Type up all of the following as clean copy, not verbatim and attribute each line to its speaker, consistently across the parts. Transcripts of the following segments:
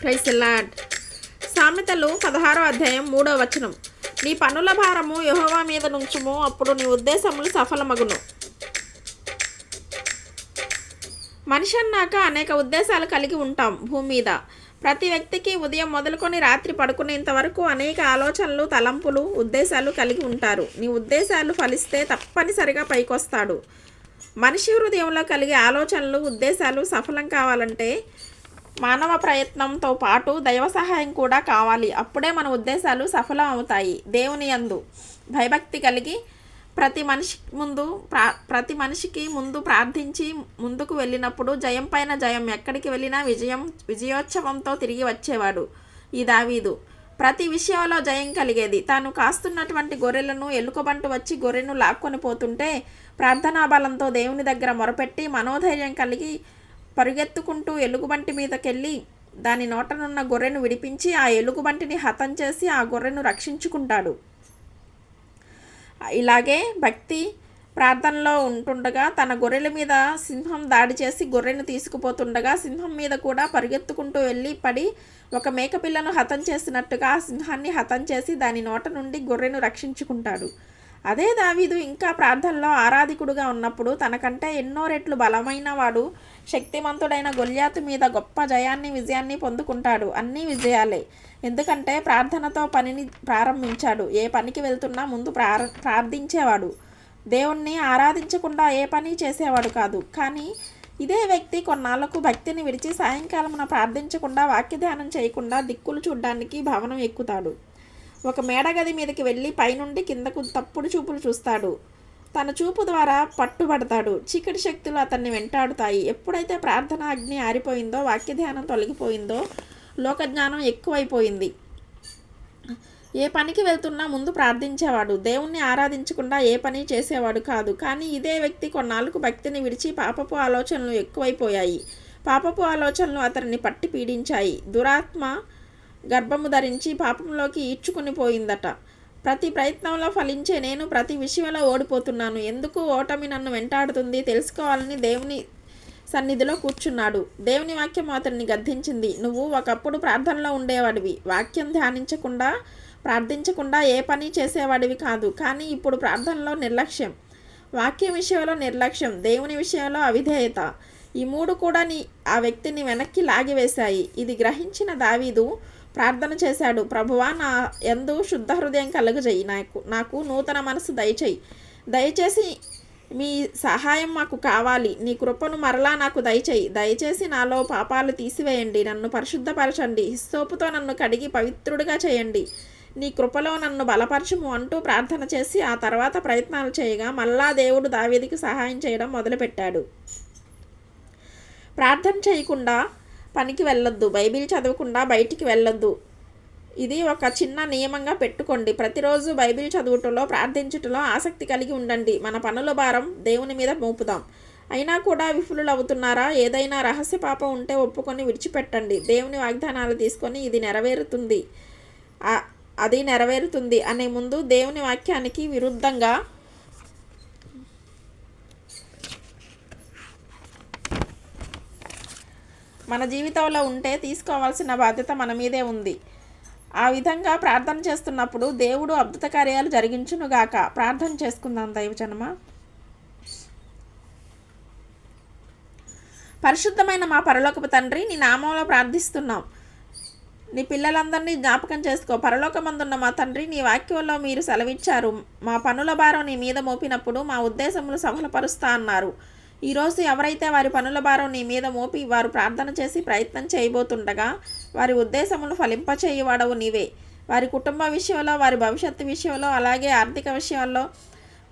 Speaker 1: Praise the lord. సామెతలు 16:3 నీ పనుల భారము యెహోవా మీద నుంచుము, అప్పుడు నీ ఉద్దేశములు సఫలమగును. మనిషి అన్నాక అనేక ఉద్దేశాలు కలిగి ఉంటాం భూమి మీద. ప్రతి వ్యక్తికి ఉదయం మొదలుకొని రాత్రి పడుకునేంత వరకు అనేక ఆలోచనలు, తలంపులు, ఉద్దేశాలు కలిగి ఉంటారు. నీ ఉద్దేశాలు ఫలిస్తే తప్పనిసరిగా పైకొస్తాడు. మనిషి హృదయంలో కలిగే ఆలోచనలు, ఉద్దేశాలు సఫలం కావాలంటే మానవ ప్రయత్నంతో పాటు దైవ సహాయం కూడా కావాలి. అప్పుడే మన ఉద్దేశాలు సఫలం అవుతాయి. దేవుని యందు భయభక్తి కలిగి ప్రతి మనిషికి ముందు ప్రార్థించి ముందుకు వెళ్ళినప్పుడు జయం పైన జయం, ఎక్కడికి వెళ్ళినా విజయోత్సవంతో తిరిగి వచ్చేవాడు ఈ దావీదు. ప్రతి విషయంలో జయం కలిగేది. తాను కాస్తున్నటువంటి గొర్రెలను ఎలుకబంటు వచ్చి గొర్రెను లాక్కొని పోతుంటే ప్రార్థనా బలంతో దేవుని దగ్గర మొరపెట్టి మనోధైర్యం కలిగి పరుగెత్తుకుంటూ ఎలుగుబంటి మీదకెళ్ళి దాని నోటనున్న గొర్రెను విడిపించి ఆ ఎలుగుబంటిని హతం చేసి ఆ గొర్రెను రక్షించుకుంటాడు. ఇలాగే భక్తి ప్రార్థనలో ఉంటుండగా తన గొర్రెల మీద సింహం దాడి చేసి గొర్రెను తీసుకుపోతుండగా సింహం మీద కూడా పరిగెత్తుకుంటూ వెళ్ళి పడి ఒక మేకపిల్లను హతం చేసినట్టుగా ఆ సింహాన్ని హతం చేసి దాని నోట నుండి గొర్రెను రక్షించుకుంటాడు. అదే దావీదు ఇంకా ప్రార్థనలో ఆరాధికుడుగా ఉన్నప్పుడు తనకంటే ఎన్నో రెట్లు బలమైన వాడు, శక్తిమంతుడైన గొల్యాతు మీద గొప్ప విజయాన్ని పొందుకుంటాడు. అన్నీ విజయాలే. ఎందుకంటే ప్రార్థనతో పనిని ప్రారంభించాడు. ఏ పనికి వెళ్తున్నా ముందు ప్రార్థించేవాడు. దేవుణ్ణి ఆరాధించకుండా ఏ పని చేసేవాడు కాదు. కానీ ఇదే వ్యక్తి కొన్నాళ్లకు భక్తిని విడిచి సాయంకాలమున ప్రార్థించకుండా వాక్యధ్యానం చేయకుండా దిక్కులు చూడ్డానికి భవనం ఎక్కుతాడు. ఒక మేడగది మీదకి వెళ్ళి పైనుండి కిందకు తప్పుడు చూపులు చూస్తాడు. తన చూపు ద్వారా పట్టుబడతాడు. చీకటి శక్తులు అతన్ని వెంటాడుతాయి. ఎప్పుడైతే ప్రార్థన అగ్ని ఆరిపోయిందో, వాక్యధ్యానం తొలగిపోయిందో, లోకజ్ఞానం ఎక్కువైపోయింది. ఏ పనికి వెళ్తున్నా ముందు ప్రార్థించేవాడు. దేవుణ్ణి ఆరాధించకుండా ఏ పని చేసేవాడు కాదు. కానీ ఇదే వ్యక్తి కొన్నాళ్ళకు భక్తిని విడిచి పాపపు ఆలోచనలు ఎక్కువైపోయాయి. పాపపు ఆలోచనలు అతన్ని పట్టి పీడించాయి. దురాత్మ గర్భము ధరించి పాపంలోకి ఈడ్చుకుని పోయిందట. ప్రతి ప్రయత్నంలో ఫలించే నేను ప్రతి విషయంలో ఓడిపోతున్నాను. ఎందుకు ఓటమి నన్ను వెంటాడుతుంది తెలుసుకోవాలని దేవుని సన్నిధిలో కూర్చున్నాడు. దేవుని వాక్యం అతన్ని గద్దించింది. నువ్వు ఒకప్పుడు ప్రార్థనలో ఉండేవాడివి. వాక్యం ధ్యానించకుండా ప్రార్థించకుండా ఏ పని చేసేవాడివి కాదు. కానీ ఇప్పుడు ప్రార్థనలో నిర్లక్ష్యం, వాక్యం విషయంలో నిర్లక్ష్యం, దేవుని విషయంలో అవిధేయత, ఈ మూడు కూడా ఆ వ్యక్తిని వెనక్కి లాగివేశాయి. ఇది గ్రహించిన దావీదు ప్రార్థన చేశాడు. ప్రభువా, నా యందు శుద్ధ హృదయం కలుగజేయి, నాకు నూతన మనసు దయచేసి మీ సహాయం మాకు కావాలి. నీ కృపను మరలా నాకు దయచేసి నాలో పాపాలు తీసివేయండి, నన్ను పరిశుద్ధపరచండి, హిస్సోపుతో నన్ను కడిగి పవిత్రుడిగా చేయండి, నీ కృపలో నన్ను బలపరచుము అంటూ ప్రార్థన చేసి ఆ తర్వాత ప్రయత్నాలు చేయగా మళ్ళా దేవుడు దావీదుకి సహాయం చేయడం మొదలుపెట్టాడు. ప్రార్థన చేయకుండా పనికి వెళ్ళొద్దు, బైబిల్ చదవకుండా బయటికి వెళ్ళొద్దు. ఇది ఒక చిన్న నియమంగా పెట్టుకోండి. ప్రతిరోజు బైబిల్ చదువుటలో, ప్రార్థించుటలో ఆసక్తి కలిగి ఉండండి. మన పనుల భారం దేవుని మీద మోపుదాం. అయినా కూడా విఫలులవుతున్నారా? ఏదైనా రహస్య పాపం ఉంటే ఒప్పుకొని విడిచిపెట్టండి. దేవుని వాగ్దానాలు తీసుకొని అది నెరవేరుతుంది అనే ముందు దేవుని వాక్యానికి విరుద్ధంగా మన జీవితంలో ఉంటే తీసుకోవాల్సిన బాధ్యత మన మీదే ఉంది. ఆ విధంగా ప్రార్థన చేస్తున్నప్పుడు దేవుడు అద్భుత కార్యాలు జరిగించునుగాక. ప్రార్థన చేసుకుందాం దైవజనమా. పరిశుద్ధమైన మా పరలోకపు తండ్రి, నీ నామంలో ప్రార్థిస్తున్నాం. నీ పిల్లలందరినీ జ్ఞాపకం చేసుకో. పరలోకమందున్న మా తండ్రి, నీ వాక్యంలో మీరు సెలవిచ్చారు, మా పనుల భారం నీ మీద మోపినప్పుడు మా ఉద్దేశములు సఫలపరుస్తా అన్నారు. ఈరోజు ఎవరైతే వారి పనుల భారం నీ మీద మోపి వారు ప్రార్థన చేసి ప్రయత్నం చేయబోతుండగా వారి ఉద్దేశములు ఫలింపచేయువాడవు నీవే. వారి కుటుంబ విషయంలో, వారి భవిష్యత్తు విషయంలో, అలాగే ఆర్థిక విషయంలో,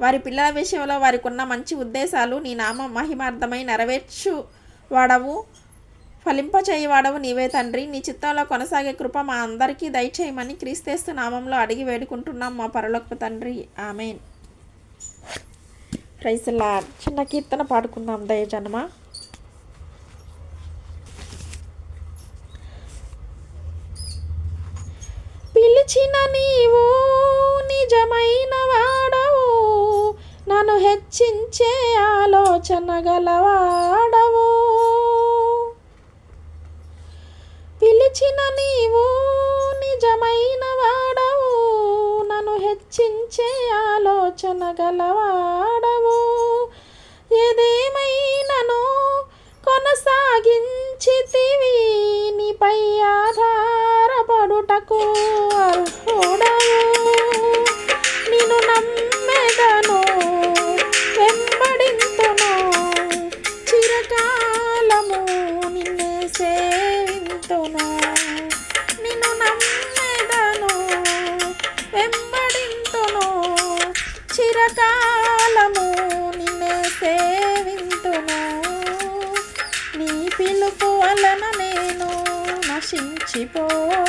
Speaker 1: వారి పిల్లల విషయంలో వారికి ఉన్న మంచి ఉద్దేశాలు నీ నామ మహిమార్థమై నెరవేర్చువాడవు, ఫలింపచేయువాడవు నీవే తండ్రి. నీ చిత్తంలో కొనసాగే కృప మా అందరికీ దయచేయమని క్రీస్తు నామంలో అడిగి వేడుకుంటున్నాం మా పరలోకపు తండ్రి. ఆమెన్. Praise the lord. చిన్న కీర్తన పాడుకుందాం దయజనమా. పిలిచిన నీవు నిజమైన వాడవు, నన్ను హెచ్చించే ఆలోచన గలవాడవు. పిలిచిన నీవు నిజమైన వాడవు, నన్ను హెచ్చించే ఆలోచన గలవాడవు. ఏదేమైనను కొనసాగించితివి, నీపై ఆధారపడుటకు అర్హుడవు. నిన్ను నమ్మెదను, వెంబడింతును, చిరకాలము నిన్నే సేవింతును. నిన్ను నమ్మెదను, వెంబడింతును, చిరకాలము నిన్నే సేవింతును. నీ పిలుపు వలన నేను నశించిపోలేదు,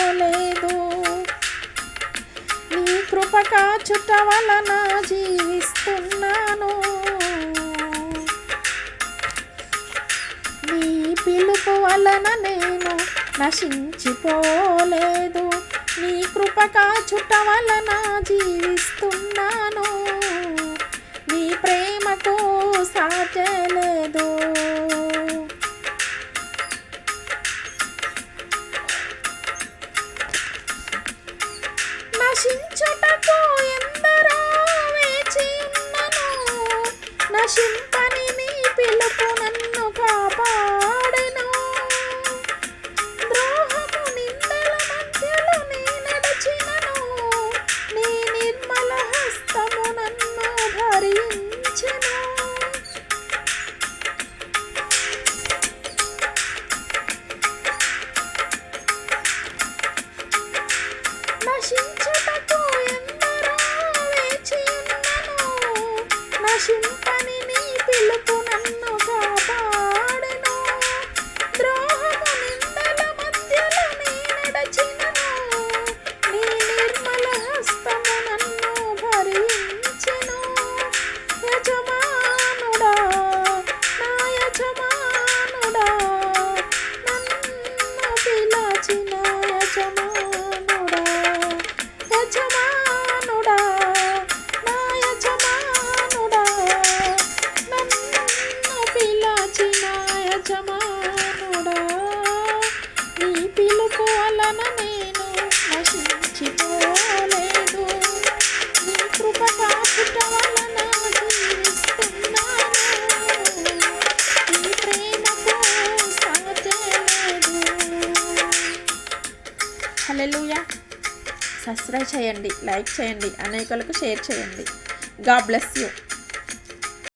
Speaker 1: నీ కృప కాచుట వలన జీవిస్తున్నాను. నీ పిలుపు వలన నేను నశించిపోలేదు, నీ కృప కాచుట వలన జీవిస్తున్నాను. నీ ప్రేమకు సాటలేదు. నశించుటకు ఎందరో వేచి ఉన్నను, నశింపని నీ పిలుపు నన్ను కాపాడెను. ద్రోహము నిందల మధ్యలో నీ నడిచినను, నీ నిర్మల హస్తము నన్ను భరించెను. నశించుటకు ఎందరో వేచి ఉన్నను, నశింపని నీ పిలుపు నన్ను కాపాడెను. ద్రోహము నిందల మధ్యలో నీ నడచినను, నీ నిర్మల హస్తము నన్ను భరించెను. యజమానుడా, నా యజమానుడా, నన్ను పిలచిన యజమానుడా, యజమానుడా, నా యజమానుడా, నన్ను పిలచిన యజమానుడా. నీ పిలుపు వలన నేను నశించిపోలేదు, నీ కృప కాచుట వలన జీవిస్తున్నాను. నీ ప్రేమకు సాటలేదు. హల్లెలూయా. సబ్స్క్రైబ్ చేయండి, లైక్ చేయండి, అనేకులకు షేర్ చేయండి. God bless you.